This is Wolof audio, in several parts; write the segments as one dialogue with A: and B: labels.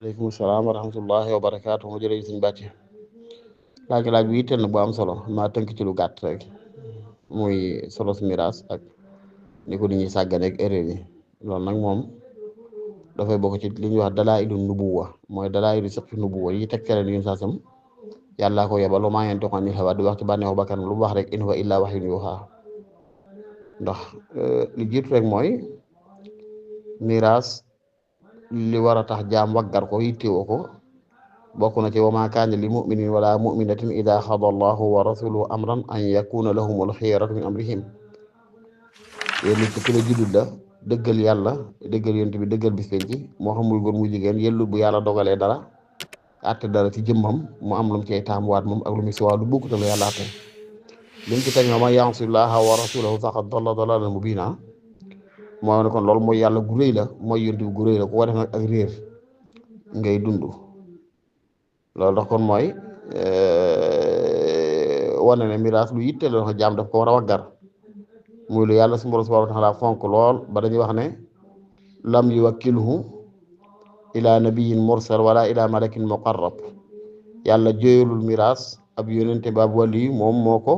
A: aleykum salaam wa rahmatullahi wa barakaatu mu jërëjëf suñu bàcc laaj bi yitteel na bu am solo maa tënk ci lu gàtt rek muy solo su miraas ak ni ko nit ñi sàggane ak erreur yi loolu nag moom dafay bokk ci li ñuy wax dalaa'ilu nubuwa mooy dalaa'ilu siqi nubuwa yi tegtale ni saasam yàllaa ko yebal wa maa yantiqu anil hawaa di wax ci bànneexu bakkan lu mu wax rek in huwa illaa wahyun yuuhaa ndax li jiitu rek mooy miraas li war a tax jaam waggar ko yittewoo ko bokk na ci wa maa kaana li muminin wala muminatin ida xada allahu wa rasuluhu amran an yakuna lahumul xiyaratu min amrihim yéen nit ki la juddut la dëggal yàlla dëggal yonent bi dëggal bis penc moo xam muy góor muy jigéen yellu bu yàlla dogalee dara àtte dara ci jëmmam mu am lu mu cay taamuwaat moom ak lu muy siwaa lu bokkut la yàlla àtte li mu ci teg na man ya'sillaha wa rasulahu faqad dalla dalalan mubina moo ne kon loolu mooy yàlla gu rëy la mooy yonent bi gu rëy la ku ko def nag ak réer ngay dund loolu tax kon mooy wane ne miraas lu yitte la jaam daf ko war a waggar muy lu yàlla subhaanahu wa ta'aala fonk lool ba dañuy wax ne lam yuwakkilhu ila nabiyyin mursal wala ila malakin muqarrab yàlla jooyalul miraas ab yonente ba ab wali moom moo ko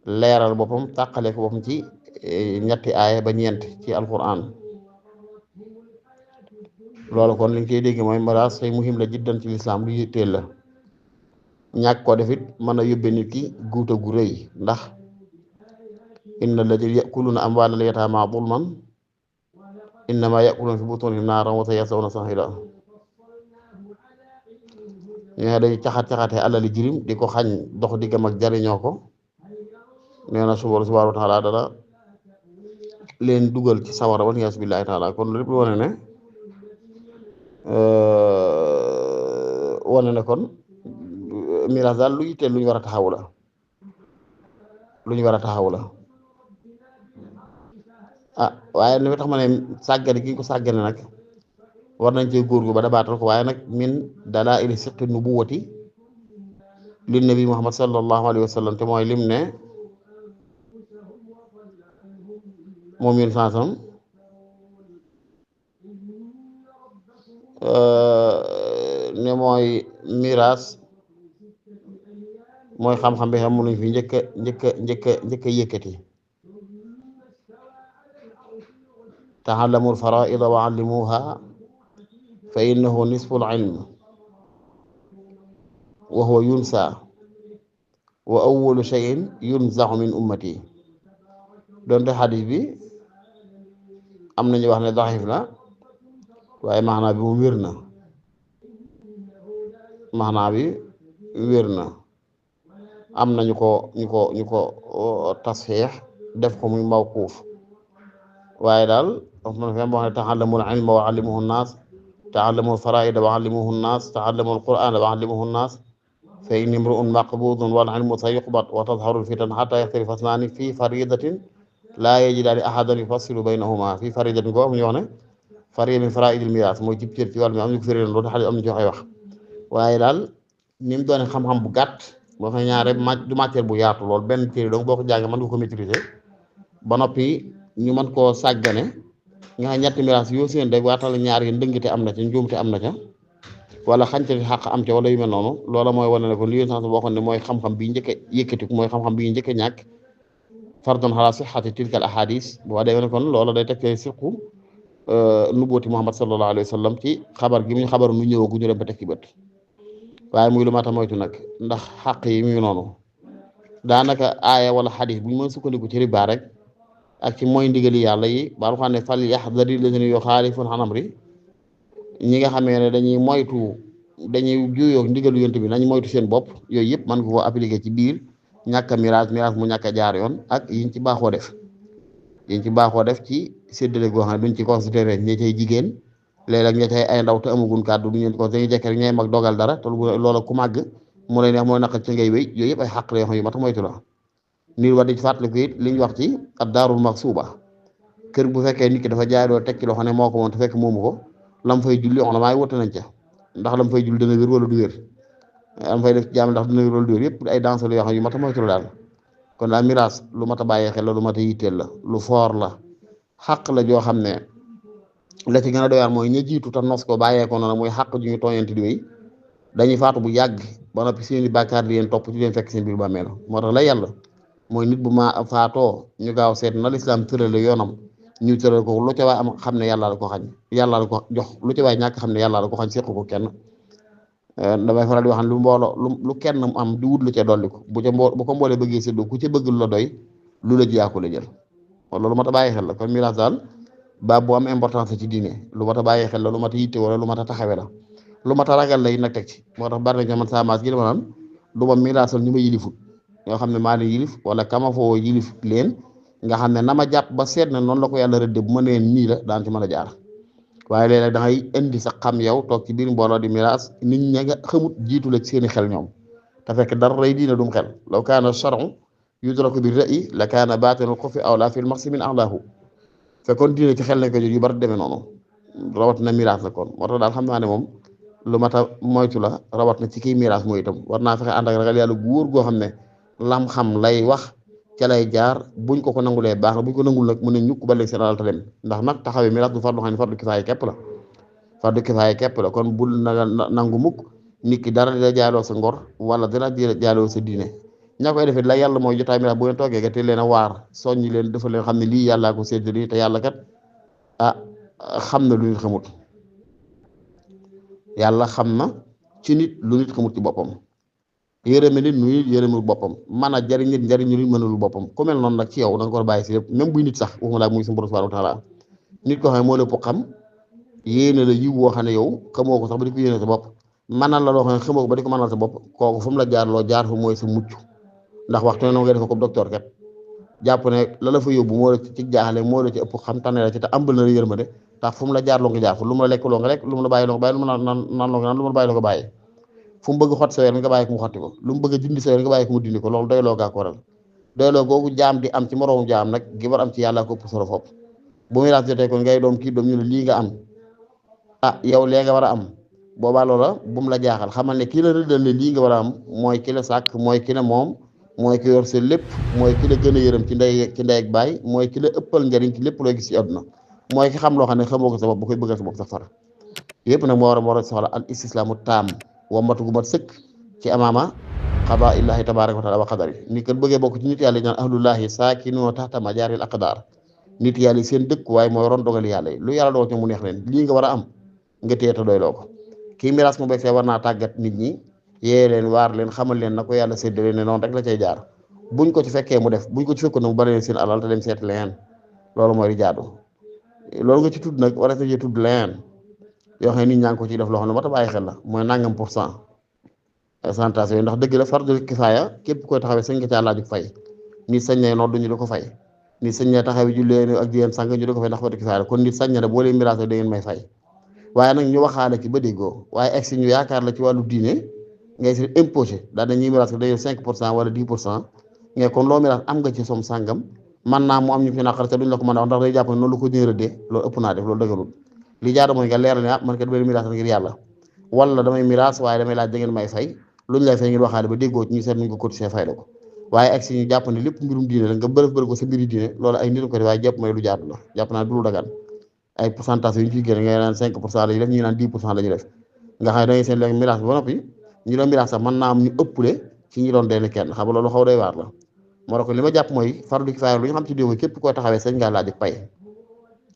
A: leeral boppam tàqale ko boppam ci ñetti aaya ba ñeent ci alquran loolu kon liñ koy dégg mooy miraas say muhim la jiddan ci lislaam lu yitteel la ñàkk ko defit mën a yóbbe nit ki guuta gu rëy ndax inna alladina yakuluna amwaalal yataama zulman innama yakuluna fi butunihim naaran wa sayaslawna sa'ira ñoo day caxat-caxate alali jirim di ko xañ dox diggam ak jariñoo ko nee na subhaanahu wa ta'aala dana leen dugal ci sawara wal iyaazu billaahi taala kon lépp lu wane ne kon miraas daal lu yitteel lu ñu war a taxaw la waaye li tax ma ne sàggane gi ko sàggane nag war nañ cee góor gu ba dabaatal ko waaye nag min dalaa'ili siqi nubuwati li nabi Muhammad sallallahu alayhi wa sallam te mooy lim ne moom yun sansam ne mooy miraas mooy xam-xam bi xam mënuñ fi njëkk a yëkkati ta'allamul faraa'ida wa 'allimuha fa innahu nisful ilm wa huwa yunsa wa awwalu shay'in yunzahu min ummati donte xadis bi am nañu wax ne daxif na waaye maanaa bi moom wér na am na ñu ko tasxiix def ko muy mawquuf waaye daal man fi wax ne ta'allamul ilma wa 'allimuhu an-naas ta'allamul faraa'ida wa 'allimuhu an-naas ta'allamul qur'aana wa 'allimuhu an-naas fa inni imru'un maqbuudun wal ilmu sayuqbad wa tadharu al-fitan hattaa yaxtalifa isnaani fi fariidatin laa yajidaani ahadan yufassilu baynahuma fi fariidatin ko am ñu wax ne fariida min faraa'idil miraas mooy cib cër ci wàll mi am ñu ko firi loolu xale am ñu ci wax waaye daal ni mu doone xam-xam bu gàtt boo xam ne ñaare du matière bu yaatu lool benn téere donc boo ko jàngee mën nga ko maîtriser ba noppi ñu mën koo sàggane nga xam ñetti miraas yoo seen rek waatal ñaar yi ndëngte am na ca njuumte am na ca wala xañte xàq am ca wala yu mel noonu loola mooy wane ne ko li sens boo xam ne mooy xam-xam bi njëkk a yëkkatiku mooy xam-xam bi njëkk a ñàkk fardun ala sihhati tilkal ahadis boo demee ne kon loola day teg siqu nubuwati Muhammad sallallahu alayhi wa sallam ci xabar gi mu xabar nu ñëwagu ñu dem ba tekki bët waaye muy lu mat a moytu nag ndax xàq yi muy noonu daanaka aaya wala xadis bu ñu mën sukkandiku ci riba rek ak ci mooy ndigali yàlla yi ba xam ne fal yaxdari lazina yuxaalifuuna an amri ñi nga xamee ne dañuy juyoog ndigalu yonent bi nañ moytu seen bopp yooyu yëpp mën nga koo appliquer ci biir ñàkk a miraas mu ñàkk a jaar yoon ak yiñ ci baaxoo def ci séddale goo xam ne duñ ci considéré ñi cay jigéen léeg-léeg ña cay ay ndaw te amagun kàddu du ñu ko dañuy jekk rek ñay mag dogal dara te loola ku màgg mu lay neex mooy naqar ci ngay wéy yooyu yëpp ay xàq la yoo xam yu mat a moytu la nit war di fàttaliku it li ñu wax ci ad daarul maqsuuba kër bu fekkee nit ki dafa jaay doo teg ci loo xam ne moo ko moom te fekk moomu ko lam fay julli on la maay wute nañ ca ndax lam fay julli dana wér wala du wér am fay def jaam ndax dana wér wala du wér yëpp ay danse la yoo xam yu mat a moytu la daal kon daal miraas lu mat a bàyyee xel la lu mat a yitteel la lu foor la xàq la joo xam ne la ci gën a doy waar mooy ña jiitu te nos ko bàyyeekoo noonu muy xàq ju ñu tooñante di wéy dañuy faatu bu yàgg ba noppi seeni bàkkaar di leen topp ci leen fekk seen biir bàmmeel moo tax la yàlla mooy nit bu ma faatoo ñu gaaw seet na lislaam tërale yoonam ñu tëral ko lu ca waay am xam ne yàlla la ko xañ yàlla la ko jox lu ca waay ñàkk xam ne yàlla la ko xañ séqu ko kenn damay faral di wax ne lu mbooloo lu kenn am di wut lu ca dolli ko bu ko mboolee bëggee séddoo ku ca bëgg lu la doy lu la jiyaako la jël kon loolu mat a bàyyi xel la kon miraas daal baab bu am importance ci diine lu mat a bàyyi xel la lu mat a yitte wala lu mat a taxawe la lu mat a ragal la yi nag teg ci moo tax bari na man saa maas gi dama naan du ma miraasal ñu ma yilifut ñoo xam ne maa leen yilif wala kama foo yilif leen nga xam ne na ma jàpp ba seet ne noonu la ko yàlla rëdde bu ma neen nii la daan ci mën a jaar waaye léeg-léeg da ngay indi sa xam yow toog ci biir mbooloo di miraas nit ña nga xamut jiitu la ci seeni xel ñoom te fekk dara rey diine dum xel law kaana shar'u yudraku bi ra'yi la kaana baatinul xufi awlaa fil maxsi min a'laahu fekkoon diine ci xel lañ ko jot yu bari demee noonu rawat na miraas la kon moo tax daal xam naa ne moom lu mat a moytu la rawat na ci kii miraas mooy itam war naa fexe ànd ak ragal yàlla góor goo xam ne lam xam lay wax ca lay jaar buñ ko nangulee baax na buñ ko nangul nag mën na ñukk ba léegi seen alal te dem ndax nag taxawee miraas du fardu xam ne fardu kifaaya képp la fardu kifaaya képp la kon bul nangu mukk nit ki dara dina jaaloo sa ngor wala dina jaaloo sa diine ñaa koy defee la yàlla mooy jotaay miraas bu ngeen toogee te leen a waar soññi leen dafa leen xam ne lii yàllaa ko séddale te yàlla kat xam na lu nit xamut yàlla xam na ci nit lu nit xamut ci boppam yërëme nit nu nit yërëmul boppam mën a jariñ nit njariñ ñu nit mënul boppam ku mel noonu nag ci yow da nga ko bàyyi si lépp même buy nit sax waxuma laa muy suñu borom subhanahu wa taala nit koo xam ne moo lépp xam yéene la yiw woo xam ne yow xamoo ko sax ba di ko yéene sa bopp mënal la loo xam ne xamoo ko ba di ko mënal sa bopp kooku fu mu la jaar loo jaar fa mooy sa mucc ndax waxtu ne noonu ngay defe ko docteur kat jàpp ne la fa yóbbu moo la ci jaaxale moo la ci ëpp xam tane la ci te ambal na la yërmande tax fu mu la jaar loo nga jaar fa lu mu la lekk loo nga lekk lu mu la bàyyi loo nga bàyyi lu mu la naan loo nga naan lu mu la bàyyi loo nga bàyyi fu mu bëgg xott sa weer nga bàyyi ko mu xotti ko lu mu bëgg a dindi sa weer nga bàyyi ko mu dindi ko loolu doyloo gaa ko waral doyloo googu jaam di am ci moroomu jaam nag gi war am ci yàlla ko ëpp solo fopp bu muy laaj jotee ko ngay doom kii doom ñu ne lii nga am yow lee nga war a am boobaa loola bu mu la jaaxal xamal ne kii la rëddal ne lii nga war a am mooy ki la sàkk mooy ki ne moom mooy ki yor sa lépp mooy ki la gën a yërëm ci ndey ak baay mooy ki la ëppal njariñ ci lépp looy gis ci àdduna mooy ki xam loo xam ne xamoo ko sa bopp bu koy bëggal sa bopp sax far yëpp nag moo war a soxla al istislaamu taam wamatu gu mat sëkk ci amaama xadaa illaahi tabaaraka wa taala wa qadari nit kat bëggee bokk ci nit yàlla yi naan ahlullaahi saakinoo taxta majaaril aqdaar nit yàlla yi seen dëkk waaye mooy ron dogal yàlla yi lu yàlla dogal ci mu neex leen lii nga war a am nga téye te doyloo ko kii miraas mu begsee war naa tàggat nit ñi yee leen waar leen xamal leen na ko yàlla séddale ne noonu rek la cay jaar buñ ko ci fekkee mu def buñ ko ci fekkoon ne mu bari leen seen alal te dem seet leneen loolu mooy di jaadu loolu nga ci tudd nag war a tëjee tudd leneen yoo xam ne nit ñaa ngi ko ciy def loo xam ne ba ta bàyyi xel la mooy nangam % pourcentage yooyu ndax dëgg la fardu kifaaya képp koy taxawee sañ nga caa laaju fay nit sañ ne noonu ñu di ko fay nit sañ ne taxawee jullee ak jigéen sànq ñu di ko fay ndax fardu kifaaya la kon nit sañ ne boo leen miraas da ngeen may fay waaye nag ñu waxaale ci ba déggoo waaye egg si ñu yaakaar la ci wàllu diine ngay si imposé daal dañuy miraas ko dañuy 5% wala 10% ngay kon loo miraas am nga ci som sàngam man naa mu am ñu fi naqar te duñ la ko mën a wax ndax day jàpp ne noonu lu ko ñëw rëddee loolu ëpp naa def loolu dëgganul li jaadu mooy nga leeral ne man kat benn miraas ngir yàlla wala damay miraas waaye damay laaj da ngeen may fay luñ lay fay ngir waxaale ba déggoo ci ñu seet nuñ ko cotisé fay la ko waaye egg si ñu jàpp ne lépp mbirum diine la nga bërëf ko sa mbiri diine loolu ay nit ko def waaye jàpp mooy lu jaadu la jàpp naa du lu dagan ay pourcentage yu ñu ciy génne ngay naan 5% la ñu def ñu naan 10% la ñu def nga xam ne da ngay seen léegi miraas bi ba noppi ñi doon miraas sax mën naa am ñu ëppale ci ñi doon denn kenn xam nga loolu xaw doy waar la moo tax li ma jàpp mooy fardu kifaaya lu ñu xam ci déw képp koy taxawee sañ ngaa laaj pay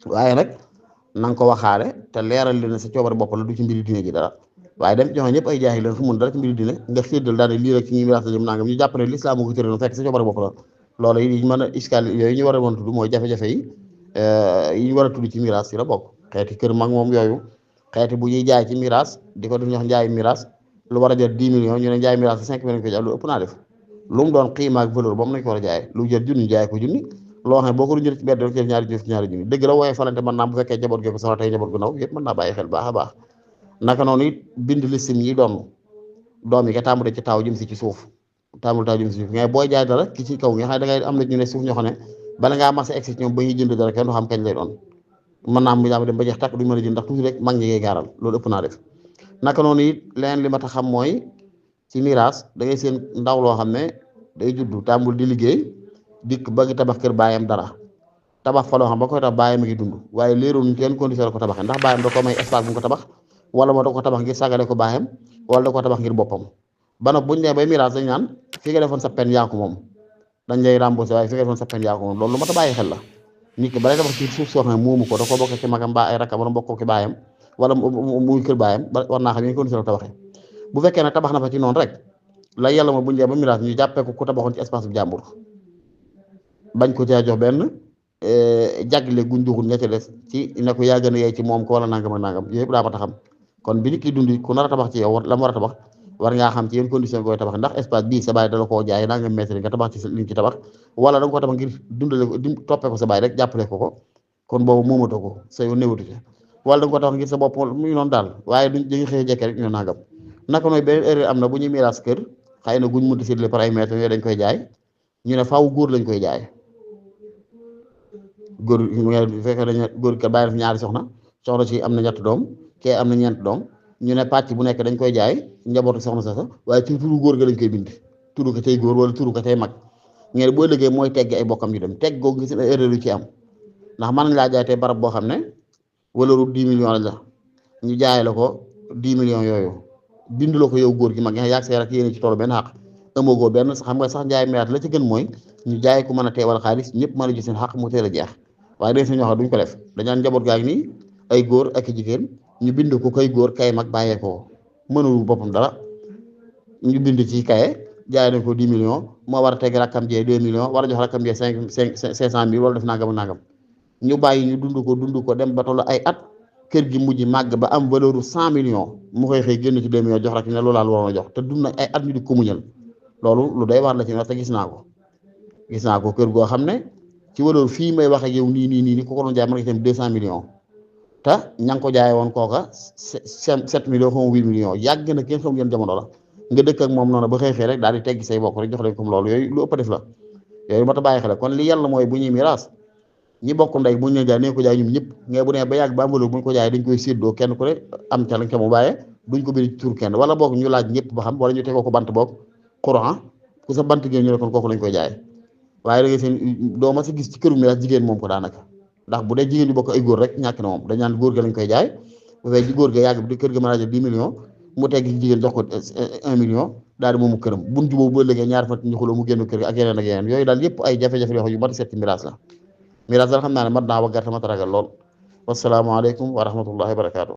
A: waaye nag na nga ko waxaale te leeral leen sa coobare bopp la du ci mbiri diine ji dara waaye dem joxe ñëpp ay jaaxi leen xamul dara ci mbiri diine nga séddal daal lii rek ci ñuy miraas la jëm nangam ñu jàpp ne lislaam moo ko tëral fekk sa coobare bopp la loolu yi mën a iskal yooyu ñu war a mën a tudd mooy jafe-jafe yi ñu war a tudd ci miraas yi la bokk xeeti kër mag moom yooyu xeeti bu ñuy jaay ci miraas di ko def ñox njaay miraas lu war a jar 10 millions ñu ne njaay miraas 5 millions ko jaay lu ëpp naa def lu mu doon xiima ak valeur boobu nañ ko war a jaay lu jar junni jaay ko junni loo xam ne boo ko doon jël ci bedd rek jël ñaari junni dëgg la wooye falante mën naa bu fekkee jaboot gi ko soxla tey jaboot gu ndaw yëpp mën naa bàyyi xel baax a baax naka noonu it bind listim yi doom yi nga tàmbale ci taaw jëm si ci suuf tàmbale taaw jëm si suuf mais booy jaay dara ki ci kaw nga xam ne da ngay am na ñu ne suuf ñoo xam ne bala ngaa mas a egsi ñoom ba ñuy jënd dara kenn du xam kañ lay doon mën naa am mu dem ba jeex tàkk duñu mën a jënd ndax toujours rek mag ñi ngay gaaral loolu ëpp naa def naka noonu it leneen li ma tax xam mooy ci miraas da ngay seen ndaw loo xam ne day juddu tàmbul di liggéey dikk bëgg tabax kër baayam dara tabax fa loo xam ba koy tax bàyyam a ngi dund waaye léerul ñu kenn condition la ko tabaxee ndax bàyyam da ko may espace bu mu ko tabax wala moo da ko tabax ngir sàggale ko bàyyam wala da ko tabax ngir boppam ba nag buñ nee bay miraas dañ naan fi nga defoon sa pen yaa ko moom dañ lay remboursé waaye fi nga defoon sa pen yaa ko moom loolu lu ma ta bàyyi xel la nit ki balay tabax ci suuf soo xam ne moomu ko da ko bokk ci magam mbaa ay rakam wala mbokk ki bàyyam wala muy kër bàyyam war naa xam yi condition la ko tabaxee bu fekkee ne tabax na fa ci noonu rek la yàlla ma buñ dee ba miraas ñu jàppee ko ku tabaxoon ci espace bu jàmbur bañ ko caa jox benn jagle guñ joxul ña ca des ci ne ko yaa gën a yey ci moom ko wala nangam ak nangam yooyu yëpp daa ma taxam kon bi nit ki dund ku nar a tabax ci yow la mu war a tabax war ngaa xam ci yenn condition koy tabax ndax espace bii sa baay dala koo jaay nangam mètre nga tabax ci liñ ci tabax wala da nga ko tabax ngir dundale ko toppee ko sa baay rek jàppale ko kon boobu moomatoo ko sa yow néewatu ci wala da nga ko tabax ngir sa bopp muy noonu daal waaye duñ dañuy xëy jekke rek ñu ne nangam naka nooy beneen erreur am na bu ñuy miraas kër xëy na guñ mënti séddale par ay mètre yooyu dañ koy jaay ñu ne faaw góor lañ koy jaay góor bu fekkee dañu góor ka bàyyi na fi ñaari soxna si am na ñett doom kee am na ñeent doom ñu ne pàcc bu nekk dañ koy jaay njabootu soxna sa waaye ci turu góor ga lañ koy bind turu ko tey góor wala turu ko tey mag ngeen boo liggéey mooy tegg ay bokkam yu dem tegg googu gis na erreur yu ci am ndax mën nañ laa jaay tey barab boo xam ne walaru 10 millions lañ la ñu jaay la ko 10 millions yooyu bind la ko yow góor gi mag yaag see rek yéene ci toolu benn xaq ëmmagoo benn xam nga sax njaay meyaat la ci gën mooy ñu jaay ko mën a teewal xaalis ñëpp mën a gis seen xaq mu teel a jeex waaye dañ suñu wax duñ ko def dañaan njaboot gaa ngi nii ay góor ak jigéen ñu bind ko kay góor kay mag bàyyeekoo mënul boppam dara ñu bind ci kaye jaay nañ ko 10 millions moo war a teg rakkam jee 2 millions war a jox rakkam jee 500 000 wala def nangam nangam ñu bàyyi ñu dund ko dem ba tollu ay at kër gi mujj màgg ba am valeur 100 millions mu koy xëy génn ci 2 millions jox rek ne loolu laal waroon a jox te dund na ay at ñu di ko muñal loolu lu day war la ci te gis naa ko kër goo xam ne ci valeur fii may wax ak yow nii ku ko doon jaay mën nga ci dem 200 millions te ña ngi ko jaay woon kooka 7 millions xaw ma 8 millions yàgg na kenn xamul yéen jamono la nga dëkk ak moom noonu ba xëy rek daal di teggi say bokk rek jox leen comme loolu yooyu lu ëpp def la yooyu moo tax bàyyi xel kon li yàlla mooy bu ñuy miraas ñi bokk ndey bu ñu leen jaay nañ ko jaay ñoom ñëpp nga bu ne ba yàgg ba am valeur bu ñu ko jaay dañ koy séddoo kenn ku ne am ca lañ ca mu bàyyee duñ ko bind ci tur kenn wala boog ñu laaj ñëpp ba xam wala ñu tegoo ko bant boog courant ku sa bant ngeen ñu ne kon kooku lañ koy jaay waaye da ngay seen doo ma sa gis ci këru miraas jigéen moom ko daanaka ndax bu dee jigéen ñu bokk ay góor rek ñàkk na moom dañ naan góor ga lañ koy jaay bu fekkee góor ga yàgg bi kër ga mën a jël 10 millions mu tegg jigéen jox ko 1 million daal di moomu këram buñ jubóo ba léegi ñaar fan ñu xuloo mu génn kër ga ak yeneen ak yeneen yooyu daal yëpp ay jafe-jafe yoo xam yu mat a seet ci miraas la miraas daal xam naa ne mat naa wa gàtt mat a ragal lool wasalaamaaleykum wa rahmatullahi wa barakaatu